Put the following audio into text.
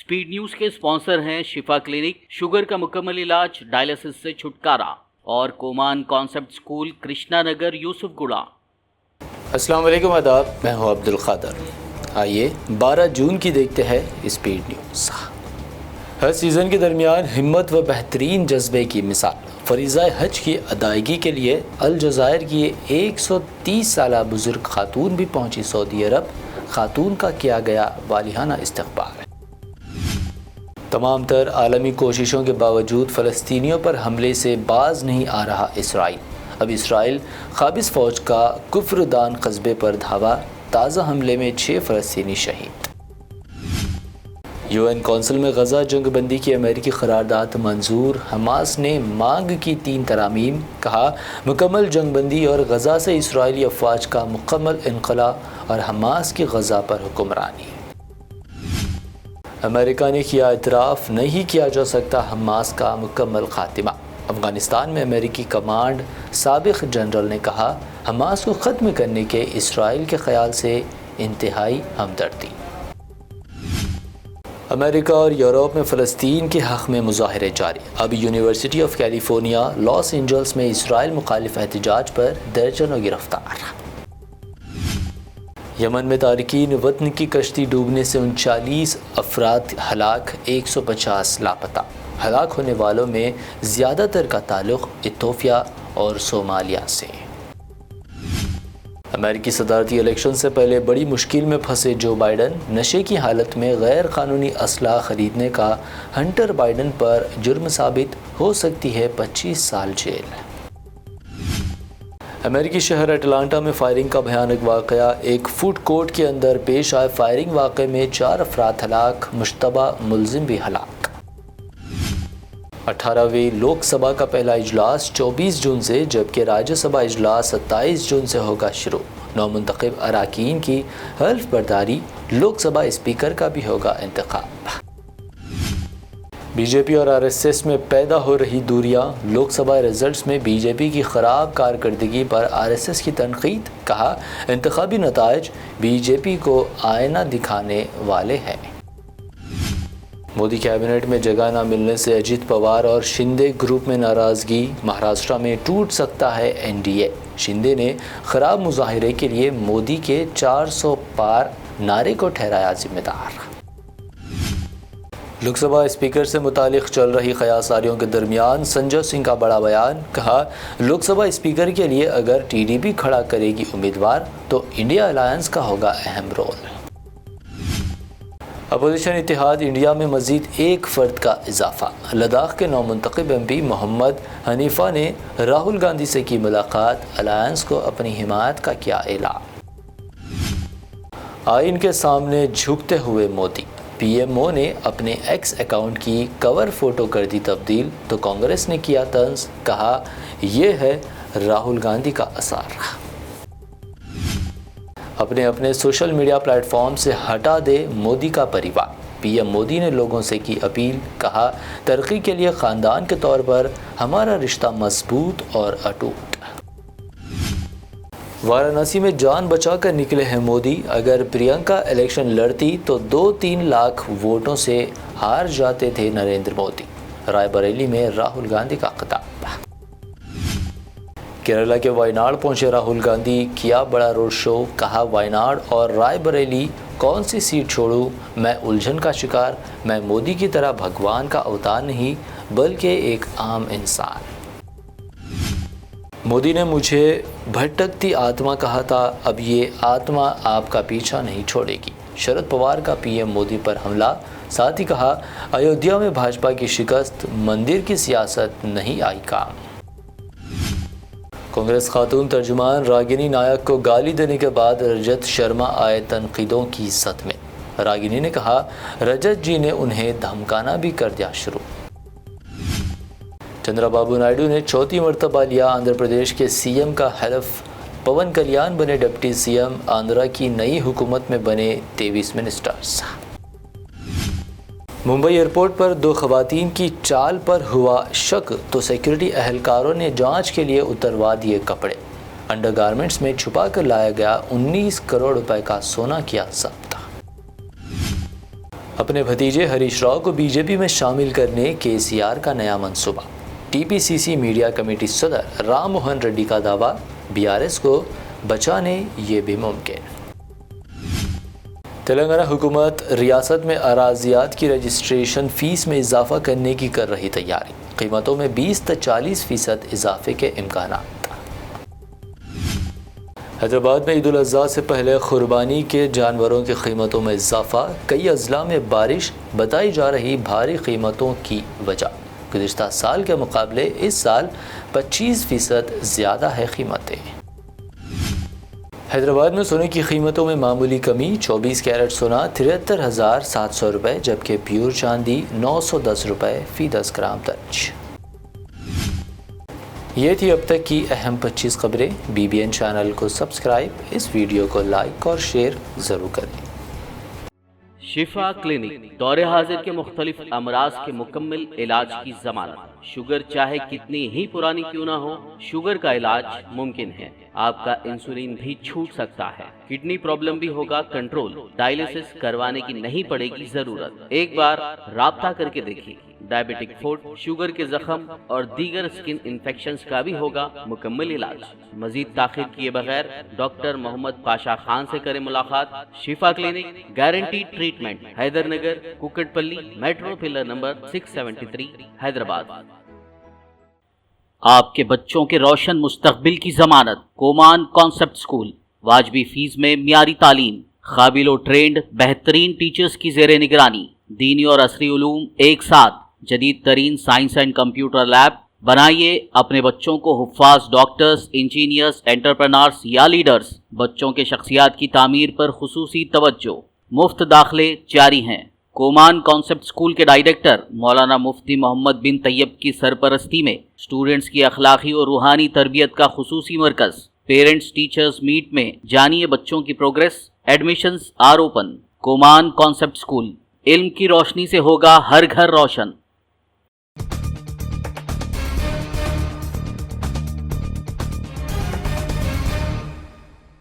Speed news के sponsor हैं शिफा clinic, sugar का मुकम्मल इलाज, डायलिसिस से छुटकारा और कोमान कॉन्सेप्ट स्कूल, कृष्णा नगर, यूसुफगुड़ा। अस्सलाम वालेकुम, आदाब, मैं हूं अब्दुल खादर। आइए 12 जून की देखते हैं स्पीड न्यूज़। हर सीज़न के दरमियान हिम्मत व बेहतरीन जज्बे की मिसाल, फरीज़ा हज की अदायगी के लिए अलजज़ायर की 130 साला बुज़ुर्ग खातून भी पहुंची सऊदी अरब। खातून का किया गया वालिहाना इस्तक़बाल। तमाम तर आलमी कोशिशों के बावजूद फ़लस्तीनियों पर हमले से बाज नहीं आ रहा इसराइल। अब इसराइल क़ाबिज़ फ़ौज का कुफ्रदान कस्बे पर धावा, ताज़ा हमले में 6 फ़लस्तीनी शहीद। UN कौंसिल में गज़ा जंगबंदी की अमेरिकी करारदाद मंजूर, हमास ने मांग की 3 तरामीम, कहा मुकम्मल जंगबंदी और गज़ा से इसराइली अफवाज का मुकम्मल इनखला और हमास की गज़ा पर हुक्मरानी। अमेरिका ने किया इतराफ़, नहीं किया जा सकता हमास का मुकम्मल खात्मा। अफ़गानिस्तान में अमेरिकी कमांड साबिक़ जनरल ने कहा हमास को ख़त्म करने के इसराइल के ख़याल से इंतहाई हमदर्दी। अमेरिका और यूरोप में फ़लस्तीन के हक़ में मुज़ाहरे जारी। अब university of California Los Angeles में इसराइल मुखालिफ एहतजाज पर दर्जनों गिरफ्तार। यमन में तारकीन वतन की कश्ती डूबने से 39 अफराद हलाक, 150 लापता। हलाक होने वालों में ज़्यादातर का ताल्लुक़ इथोपिया और सोमालिया से। अमेरिकी सदारती इलेक्शन से पहले बड़ी मुश्किल में फंसे जो बाइडन, नशे की हालत में गैर कानूनी असलाह ख़रीदने का हंटर बाइडन पर जुर्म साबित, हो सकती है 25 साल जेल। अमेरिकी शहर अटलांटा में फायरिंग का भयानक वाक़या, एक फूड कोर्ट के अंदर पेश आए फायरिंग वाक़े में 4 अफराद हलाक, मुश्तबा मुलजिम भी हलाक। 18वीं लोकसभा का पहला इजलास 24 जून से, जबकि राज्यसभा इजलास 27 जून से होगा शुरू। नौमुंतखब अराकीन की हल्फ बर्दारी, लोकसभा स्पीकर का भी होगा इंतखाब। बीजेपी और आरएसएस में पैदा हो रही दूरियां, लोकसभा रिजल्ट्स में बीजेपी की ख़राब कारकर्दगी पर आरएसएस की तनकीद, कहा इंतखाबी नताइज बीजेपी को आईना दिखाने वाले हैं। मोदी कैबिनेट में जगह न मिलने से अजित पवार और शिंदे ग्रुप में नाराज़गी, महाराष्ट्र में टूट सकता है एनडीए। शिंदे ने ख़राब मुजाहिरे के लिए मोदी के 400 पार नारे को ठहराया जिम्मेदार। लोकसभा स्पीकर से मुतालिक चल रही क़यासारियों के दरमियान संजय सिंह का बड़ा बयान, कहा लोकसभा स्पीकर के लिए अगर टीडीपी खड़ा करेगी उम्मीदवार तो इंडिया अलायंस का होगा अहम रोल। अपोजिशन इत्तेहाद इंडिया में मज़ीद 1 फ़र्द का इजाफा। लद्दाख के नौमुंतखब एमपी मोहम्मद हनीफा ने राहुल गांधी से की मुलाकात, अलायंस को अपनी हिमायत का किया ऐलान। आईन के सामने झुकते हुए मोदी, पीएमओ ने अपने एक्स अकाउंट की कवर फ़ोटो कर दी तब्दील, तो कांग्रेस ने किया तंज, कहा यह है राहुल गांधी का असर। अपने अपने सोशल मीडिया प्लेटफॉर्म से हटा दे मोदी का परिवार, पीएम मोदी ने लोगों से की अपील, कहा तरक्की के लिए ख़ानदान के तौर पर हमारा रिश्ता मजबूत और अटूट। वाराणसी में जान बचाकर निकले हैं मोदी, अगर प्रियंका इलेक्शन लड़ती तो 2-3 लाख वोटों से हार जाते थे नरेंद्र मोदी। रायबरेली में राहुल गांधी का खिताब। केरला के वायनाड पहुंचे राहुल गांधी, किया बड़ा रोड शो, कहा वायनाड और रायबरेली कौन सी सीट छोड़ूं, मैं उलझन का शिकार, मैं मोदी की तरह भगवान का अवतार नहीं बल्कि एक आम इंसान। मोदी ने मुझे भटकती आत्मा कहा था, अब ये आत्मा आपका पीछा नहीं छोड़ेगी। शरद पवार का पीएम मोदी पर हमला, साथ ही कहा अयोध्या में भाजपा की शिकस्त, मंदिर की सियासत नहीं आई काम। कांग्रेस खातून तर्जुमान रागिनी नायक को गाली देने के बाद रजत शर्मा आए तनकीदों की सत में। रागिनी ने कहा रजत जी ने उन्हें धमकाना भी कर दिया शुरू। चंद्रबाबू नायडू ने 4थी मरतबा लिया आंध्र प्रदेश के सीएम का हलफ, पवन कल्याण बने डिप्टी सीएम, आंध्रा की नई हुकूमत में बने 23 मिनिस्टर्स। मुंबई एयरपोर्ट पर 2 खवातीन की चाल पर हुआ शक तो सिक्योरिटी अहलकारों ने जांच के लिए उतरवा दिए कपड़े। अंडरगारमेंट्स में छुपा कर लाया गया 19 करोड़ रुपए का सोना किया जब्त। اپنے بھتیجے ہریش راؤ کو بی جے پی میں شامل کرنے کے سی آر کا نیا منصوبہ۔ ٹی پی سی سی میڈیا کمیٹی صدر رام موہن ریڈی کا دعویٰ، بی آر ایس کو بچانے یہ بھی ممکن۔ تلنگانہ حکومت ریاست میں اراضیات کی رجسٹریشن فیس میں اضافہ کرنے کی کر رہی تیاری، قیمتوں میں 20 تا 40% اضافے کے امکانات۔ حیدرآباد میں عید الاضحیٰ سے پہلے قربانی کے جانوروں کی قیمتوں میں اضافہ، کئی اضلاع میں بارش بتائی جا رہی بھاری قیمتوں کی وجہ۔ گزشتہ سال کے مقابلے اس سال 25% زیادہ ہے قیمتیں۔ حیدرآباد میں سونے کی قیمتوں میں معمولی کمی، 24 کیرٹ سونا 73,700 روپے جبکہ پیور چاندی 910 روپے فی 10 گرام درج۔ یہ تھی اب تک کی اہم 25 خبریں۔ بی بی این چینل کو سبسکرائب، اس ویڈیو کو لائک اور شیئر ضرور کریں۔ شفا کلینک دور حاضر کے مختلف امراض کے مکمل علاج کی ضمانت۔ شوگر چاہے کتنی ہی پرانی کیوں نہ ہو، شوگر کا علاج ممکن ہے۔ آپ کا انسولین بھی چھوٹ سکتا ہے، کڈنی پرابلم بھی ہوگا کنٹرول، ڈائلیسس کروانے کی نہیں پڑے گی ضرورت۔ ایک بار رابطہ کر کے دیکھیے۔ ڈائبیٹک فوڈ، شوگر کے زخم اور دیگر اسکن انفیکشنز کا بھی ہوگا مکمل علاج۔ مزید تاخیر کیے بغیر ڈاکٹر محمد پاشا خان سے کریں ملاقات۔ Shifa clinic, guaranteed treatment, Hyder Nagar, Kukatpally, metro pillar number 673، Hyderabad. آپ کے بچوں کے روشن مستقبل کی ضمانت۔ کومان کانسیپٹ اسکول، واجبی فیس میں معیاری تعلیم، قابل و ٹرینڈ بہترین ٹیچرز کی زیر نگرانی، دینی اور عصری علوم ایک ساتھ، جدید ترین سائنس اینڈ کمپیوٹر لیب۔ بنائیے اپنے بچوں کو حفاظ ڈاکٹرز، انجینئرز، انٹرپرینورز یا لیڈرز۔ بچوں کے شخصیات کی تعمیر پر خصوصی توجہ۔ مفت داخلے جاری ہیں۔ کومان کانسیپٹ اسکول کے ڈائریکٹر مولانا مفتی محمد بن طیب کی سرپرستی میں اسٹوڈنٹس کی اخلاقی اور روحانی تربیت کا خصوصی مرکز۔ پیرنٹس ٹیچرز میٹ میں جانیے بچوں کی پروگریس۔ Admissions are open. کومان کانسیپٹ اسکول، علم کی روشنی سے ہوگا ہر گھر روشن۔